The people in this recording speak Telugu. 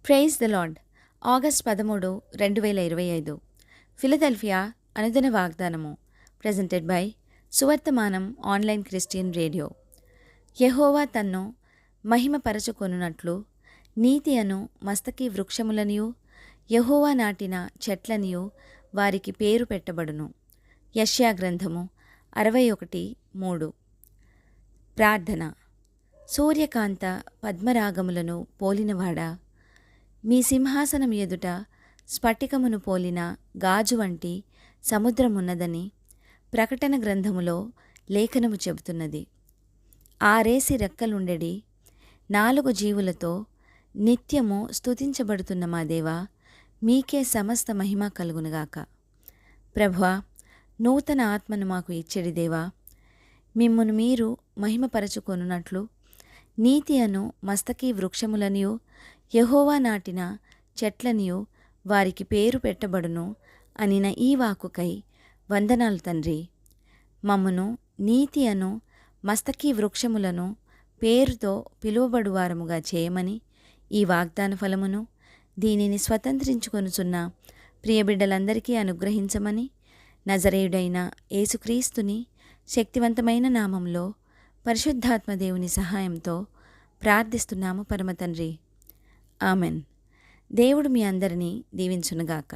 Praise the lord. August 13, 2025. Philadelphia అనుదిన వాగ్దానము. ప్రెజెంటెడ్ బై సువర్తమానం ఆన్లైన్ క్రిస్టియన్ రేడియో. యెహోవా తన్ను మహిమపరచుకొనున్నట్లు నీతి అను మస్తకి వృక్షములనియు యెహోవా నాటిన చెట్లనియు వారికి పేరు పెట్టబడును. యెషయా గ్రంథము 61:3. ప్రార్థన. సూర్యకాంత పద్మరాగములను పోలినవాడా, మీ సింహాసనం ఎదుట స్ఫటికమును పోలిన గాజు వంటి సముద్రమున్నదని ప్రకటన గ్రంథములో లేఖనము చెబుతున్నది. ఆరేసి రెక్కలుండెడి 4 జీవులతో నిత్యము స్తుతించబడుతున్న మా దేవా, మీకే సమస్త మహిమ కలుగునుగాక. ప్రభువా, నూతన ఆత్మను మాకు ఇచ్చెడి దేవా, మిమ్మును మీరు మహిమపరచుకొనున్నట్లు నీతి అను మస్తకి వృక్షములనియు యెహోవా నాటిన చెట్లనియు వారికి పేరు పెట్టబడును అనిన ఈ వాక్కుకై వందనాలు తండ్రి. మమ్మును నీతి అను మస్తకి వృక్షములను పేరుతో పిలువబడువారముగా చేయమని ఈ వాగ్దాన ఫలమును దీనిని స్వతంత్రించుకొనుచున్న ప్రియబిడ్డలందరికీ అనుగ్రహించమని నజరేయుడైన యేసుక్రీస్తుని శక్తివంతమైన నామంలో పరిశుద్ధాత్మ దేవుని సహాయంతో ప్రార్థిస్తున్నాము పరమతండ్రి. ఆమెన్. దేవుడు మీ అందరినీ దీవించునుగాక.